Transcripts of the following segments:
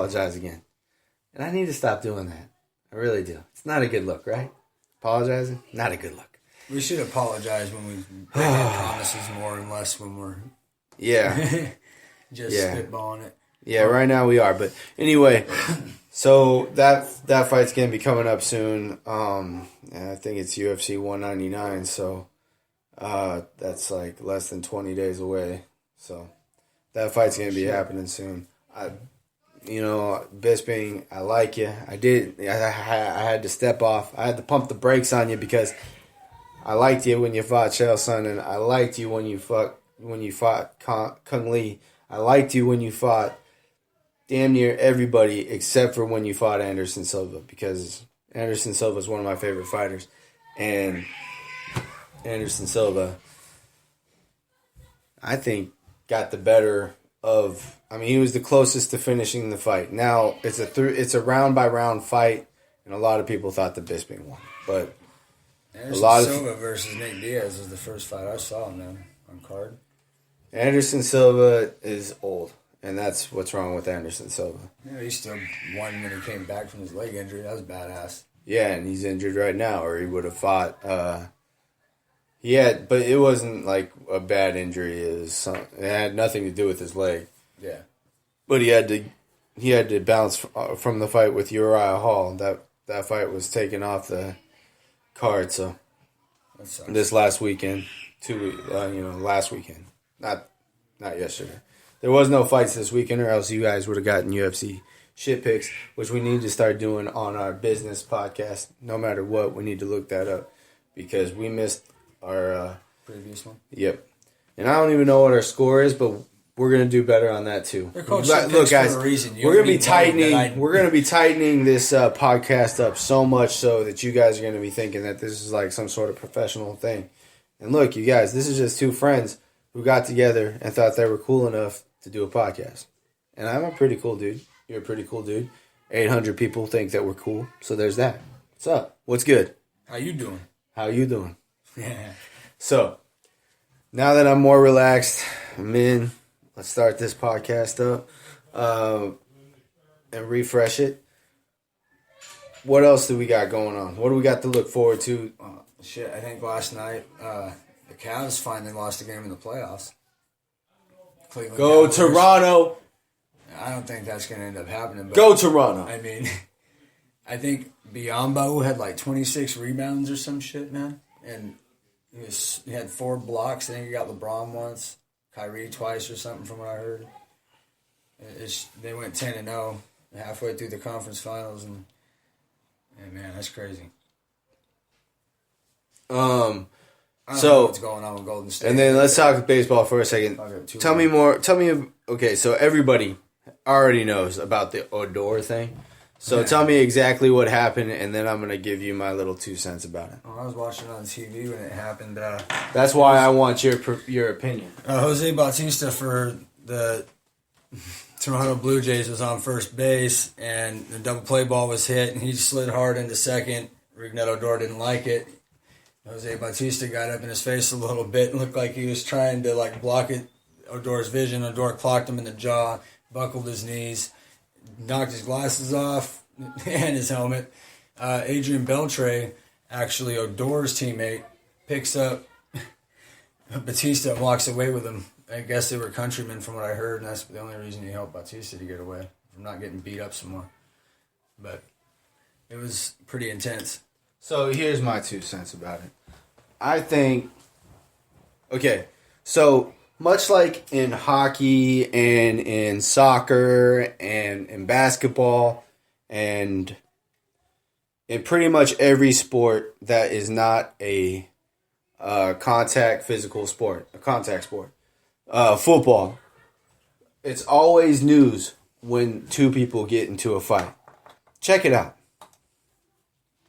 apologize again. And I need to stop doing that. I really do. It's not a good look, right? Apologizing? Not a good look. We should apologize when we break our promises more and less when we're just spitballing it. Yeah, right now we are. But anyway, so that fight's going to be coming up soon. And I think it's UFC 199, so that's like less than 20 days away. So that fight's going to be happening soon. Bisping, I like you. I had to step off. I had to pump the brakes on you because I liked you when you fought Chael Sonnen. I liked you when you fought Kung Lee. I liked you when you fought damn near everybody except for when you fought Anderson Silva, because Anderson Silva is one of my favorite fighters. And Anderson Silva, I think, got the better of... he was the closest to finishing the fight. Now, it's a round-by-round fight, and a lot of people thought that Bisping won. But Anderson Silva versus Nick Diaz was the first fight I saw, man, on card. Anderson Silva is old, and that's what's wrong with Anderson Silva. Yeah, he still won when he came back from his leg injury. That was badass. Yeah, and he's injured right now, or he would have fought. But it wasn't like a bad injury. It had nothing to do with his leg. Yeah, but he had to bounce from the fight with Uriah Hall. That fight was taken off the card. So this last weekend, last weekend, not yesterday. There was no fights this weekend, or else you guys would have gotten UFC shit picks, which we need to start doing on our business podcast. No matter what, we need to look that up because we missed our previous one. Yep, and I don't even know what our score is, but we're gonna do better on that too. Look, guys, we're gonna be tightening. We're gonna be tightening this podcast up so much so that you guys are gonna be thinking that this is like some sort of professional thing. And look, you guys, this is just two friends who got together and thought they were cool enough to do a podcast. And I'm a pretty cool dude. You're a pretty cool dude. 800 people think that we're cool, so there's that. What's up? What's good? How you doing? Yeah. So now that I'm more relaxed, I'm in. Let's start this podcast up and refresh it. What else do we got going on? What do we got to look forward to? I think last night the Cavs finally lost a game in the playoffs. Cleveland Go Cavaliers. Toronto! I don't think that's going to end up happening. But Go Toronto! I think Biyombo had like 26 rebounds or some shit, man. And he had 4 blocks. I think he got LeBron once. Kyrie twice or something from what I heard. They went 10-0 halfway through the conference finals, and man, that's crazy. I don't know what's going on with Golden State. And then let's talk baseball for a second. Tell me more. Okay, so everybody already knows about the Odor thing. So tell me exactly what happened, and then I'm going to give you my little 2 cents about it. I was watching on TV when it happened. That's why I want your opinion. Jose Bautista for the Toronto Blue Jays was on first base, and the double play ball was hit, and he slid hard into second. Rougned Odor didn't like it. Jose Bautista got up in his face a little bit and looked like he was trying to block Odor's vision. Odor clocked him in the jaw, buckled his knees, knocked his glasses off and his helmet. Adrian Beltre, actually Odor's teammate, picks up Batista and walks away with him. I guess they were countrymen from what I heard, and that's the only reason he helped Batista to get away from not getting beat up some more. But it was pretty intense. So here's my 2 cents about it. I think, so much like in hockey and in soccer and in basketball and in pretty much every sport that is not a contact physical sport, a contact sport, football, it's always news when 2 people get into a fight. Check it out.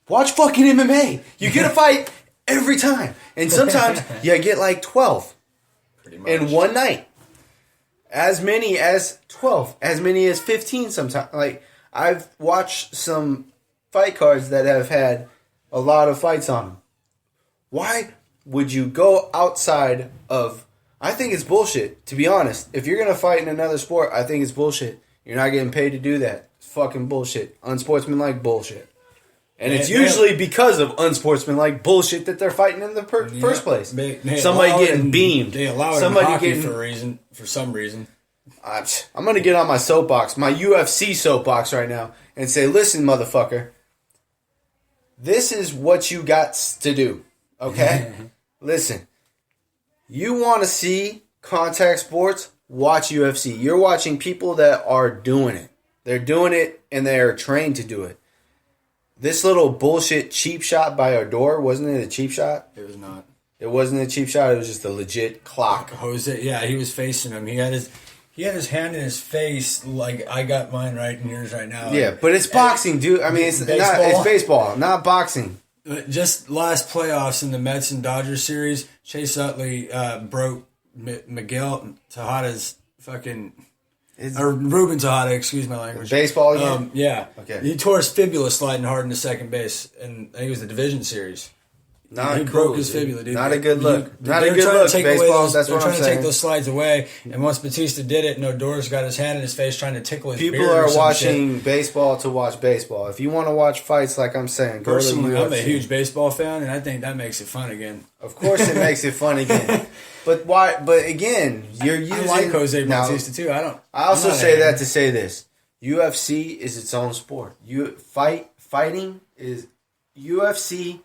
Watch fucking MMA. You get a fight every time. And sometimes you get like 12 in one night. As many as 12. As many as 15 sometimes. Like, I've watched some fight cards that have had a lot of fights on them. Why would you go outside of... I think it's bullshit, to be honest. If you're going to fight in another sport, I think it's bullshit. You're not getting paid to do that. It's fucking bullshit. Unsportsmanlike bullshit. And it's usually because of unsportsmanlike bullshit that they're fighting in the first place. Somebody getting beamed. They allow it in hockey for some reason. I'm going to get on my soapbox, my UFC soapbox right now, and say, listen, motherfucker, this is what you got to do, okay? Listen, you want to see contact sports, watch UFC. You're watching people that are doing it. They're doing it, and they're trained to do it. This little bullshit cheap shot by our door, wasn't it a cheap shot? It was not. It wasn't a cheap shot. It was just a legit clock. Jose, yeah, he was facing him. He had his hand in his face, like I got mine right in yours right now. Yeah, but it's boxing, dude. I mean, it's baseball, not boxing. Just last playoffs in the Mets and Dodgers series, Chase Utley broke Miguel Tejada's fucking... Or Ruben Tejada, excuse my language. Baseball again? Yeah. Okay. He tore his fibula sliding hard into second base, and I think it was the division series. He broke his fibula, dude. Not a good look. Not a good look, baseball. That's what I'm saying. They're trying to take those slides away, and once Batista did it, Odor's got his hand in his face trying to tickle his beard. People are watching baseball to watch baseball. If you want to watch fights, like I'm saying, go to the UFC. I'm a huge baseball fan, and I think that makes it fun again. Of course it makes it fun again. But why? But again, I like Jose Bautista too. I also say that to say this: UFC is its own sport. Fighting is UFC.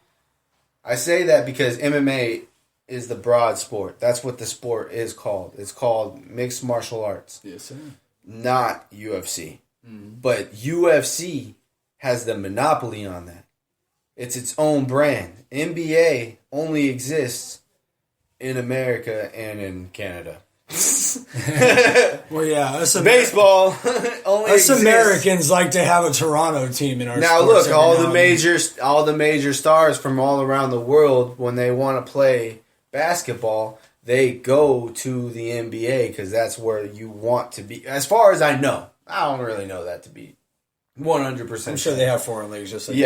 I say that because MMA is the broad sport. That's what the sport is called. It's called mixed martial arts. Yes, sir. Not UFC. Mm-hmm. But UFC has the monopoly on that. It's its own brand. NBA only exists in America and in Canada. Well, yeah, baseball only us exists. Americans like to have a Toronto team in our now. Look, all the major stars from all around the world, when they want to play basketball, they go to the NBA because that's where you want to be. As far as I know, I don't really know that to be 100%. I'm sure they have foreign leagues, just like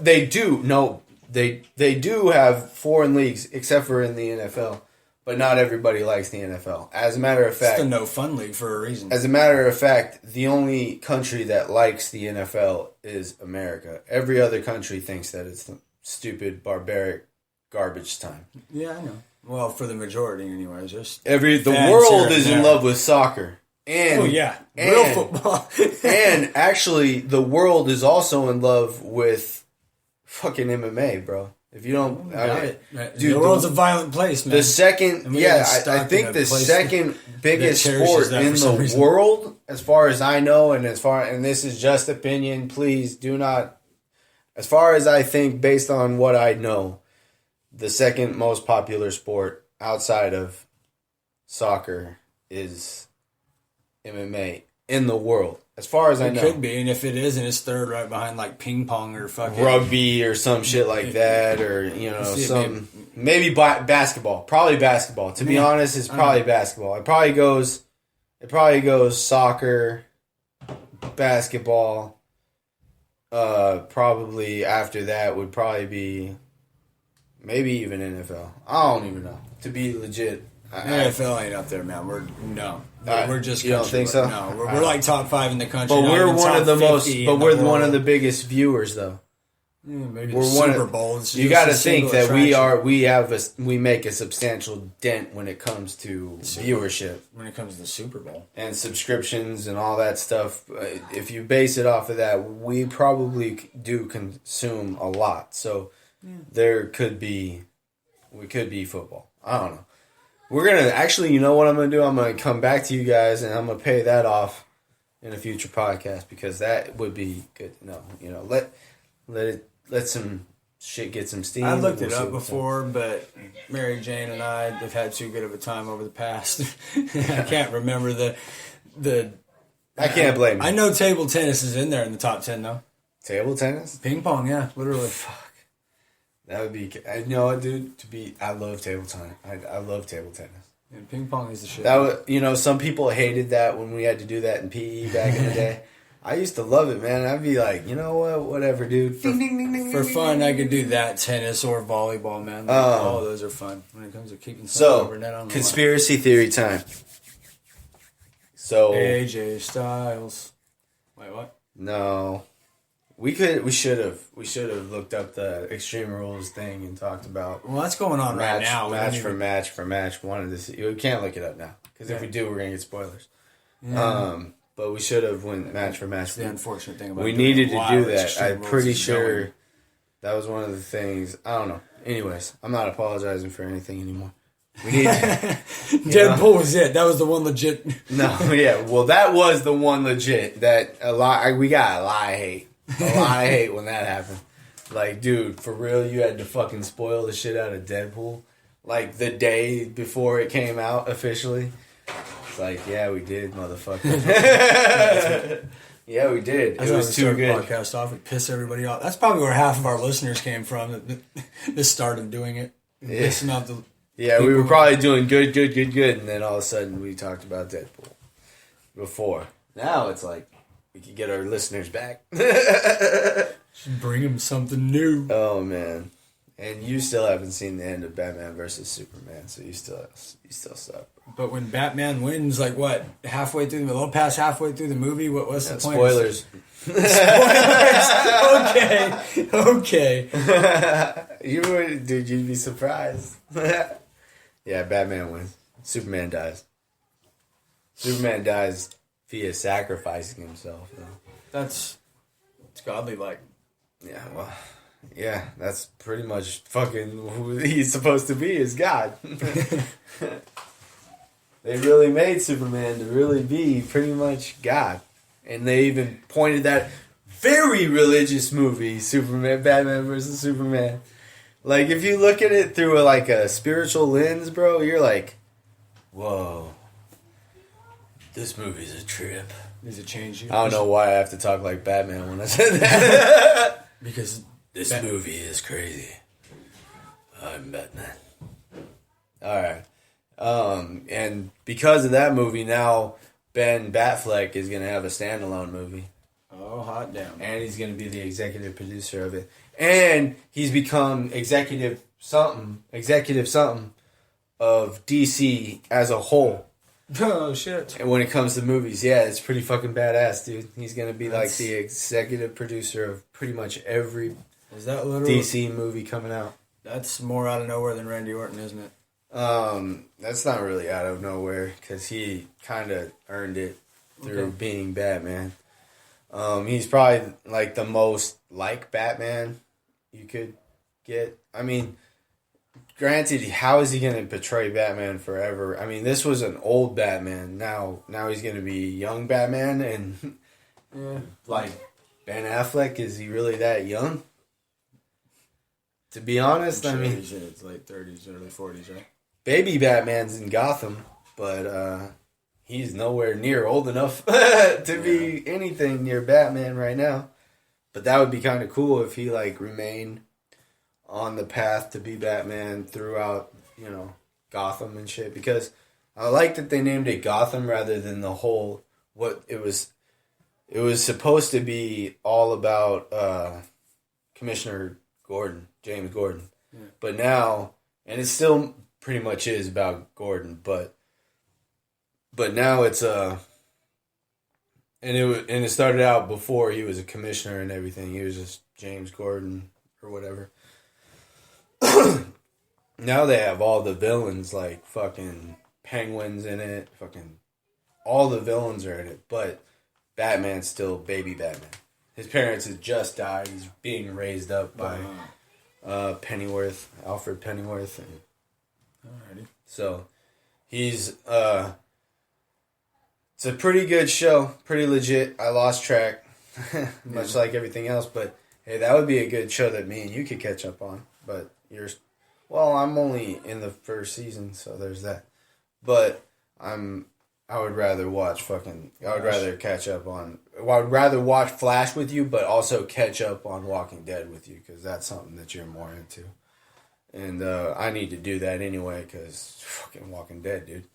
they do. No, they do have foreign leagues, except for in the NFL. But not everybody likes the NFL. As a matter of fact... It's the no-fun league for a reason. As a matter of fact, the only country that likes the NFL is America. Every other country thinks that it's the stupid, barbaric garbage time. Yeah, I know. Well, for the majority anyways. The world is in love with soccer. And, real football. And actually, the world is also in love with fucking MMA, bro. If you don't, dude, the world's a violent place, man. The second, I think the second biggest sport in the world, as far as I know, and this is just opinion, please do not. As far as I think, based on what I know, the second most popular sport outside of soccer is MMA in the world. As far as I know. It could be, and if it isn't, it's third right behind like ping pong or fucking... rugby or some shit like that, or, maybe basketball. Probably basketball. To be honest, it's probably basketball. It probably goes soccer, basketball. Probably after that would probably be maybe even NFL. I don't even know. To be legit. NFL ain't up there, man. We're just. You don't think so? No, we're like top 5 in the country. But we're one of the most. But we're one of the biggest viewers, though. Maybe we're Super Bowl. You got to think that we make a substantial dent when it comes to viewership. When it comes to the Super Bowl and subscriptions and all that stuff, if you base it off of that, we probably do consume a lot. So we could be football. I don't know. We're going to actually, you know what I'm going to do? I'm going to come back to you guys and I'm going to pay that off in a future podcast because that would be good to know. Let some shit get some steam. I looked it up before, but Mary Jane and I have had too good of a time over the past. I can't remember the. I can't blame you. I know table tennis is in there in the top 10 though. Table tennis? Ping pong, yeah, literally. Fuck. That would be... You know what, dude? I love table tennis. I love table tennis. And ping pong is the shit. That would, some people hated that when we had to do that in PE back in the day. I used to love it, man. I'd be like, you know what? Whatever, dude. For fun, I could do that, tennis or volleyball, man. All of those are fun when it comes to keeping something over net on the conspiracy theory time. So AJ Styles. Wait, what? No. We should have looked up the Extreme Rules thing and talked about Well, that's going on right now. Match for match. Wanted to see. We can't look it up now because if we do, we're gonna get spoilers. Yeah. But we should have went match for match. That's the unfortunate thing about we needed to do that. I'm pretty sure that was one of the things. I don't know. Anyways, I'm not apologizing for anything anymore. We need Deadpool was it. That was the one legit. No, yeah. Well, that was the one legit. That we got a lot of hate. A lot of hate when that happened. Like, dude, for real, you had to fucking spoil the shit out of Deadpool. Like, the day before it came out officially. It's like, yeah, we did, motherfucker. Yeah, we did. It was too good. Podcast off and piss everybody off. That's probably where half of our listeners came from. This started doing it, pissing off the. Yeah, we were probably doing good, and then all of a sudden we talked about Deadpool before. Now it's like we could get our listeners back. Should bring them something new. Oh man, and you still haven't seen the end of Batman versus Superman, so you still suck. But when Batman wins, like what, halfway through, a little past halfway through the movie, what's the point? Spoilers. Okay. Dude, you'd be surprised. Yeah, Batman wins. Superman dies. Superman dies via sacrificing himself. Though. It's godly like. Yeah, well, yeah, that's pretty much fucking who he's supposed to be, is God. They really made Superman to really be pretty much God. And they even pointed that very religious movie, Batman versus Superman. Like, if you look at it through a spiritual lens, bro, you're like, whoa, this movie's a trip. Does it change you? I don't know why I have to talk like Batman when I said that. Because this movie is crazy. I'm Batman. Alright. And because of that movie, now Ben Batfleck is going to have a standalone movie. Oh, hot damn. And he's going to be the executive producer of it. And he's become executive something of DC as a whole. Oh, shit. And when it comes to movies, yeah, it's pretty fucking badass, dude. He's going to be like the executive producer of pretty much every DC movie coming out. That's more out of nowhere than Randy Orton, isn't it? That's not really out of nowhere because he kind of earned it through being Batman. He's probably like the most like Batman you could get. I mean, granted, how is he going to portray Batman forever? I mean, this was an old Batman. Now he's going to be young Batman, and like Ben Affleck, is he really that young? To be honest, I mean, he's in his late 30s, early 40s, right? Baby Batman's in Gotham, but he's nowhere near old enough to be anything near Batman right now. But that would be kind of cool if he remained on the path to be Batman throughout, Gotham and shit. Because I like that they named it Gotham rather than the whole what it was. It was supposed to be all about Commissioner Gordon, James Gordon, but now, and it still pretty much is about Gordon, but now it's and it started out before he was a commissioner and everything. He was just James Gordon or whatever. Now they have all the villains, like fucking Penguins in it, fucking all the villains are in it, but Batman's still baby Batman. His parents had just died. He's being raised up by Pennyworth, Alfred Pennyworth, and alrighty. So he's it's a pretty good show, pretty legit. I lost track, much like everything else, but hey, that would be a good show that me and you could catch up on. But I'm only in the first season, so there's that. But I would rather watch I would rather watch Flash with you, but also catch up on Walking Dead with you, because that's something that you're more into. And I need to do that anyway, because fucking Walking Dead, dude.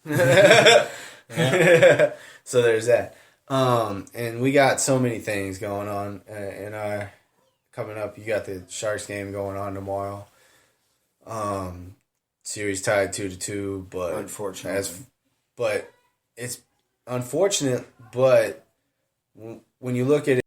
So there's that. And we got so many things going on. And coming up, you got the Sharks game going on tomorrow. Series tied 2-2, but unfortunately, but it's unfortunate, but when you look at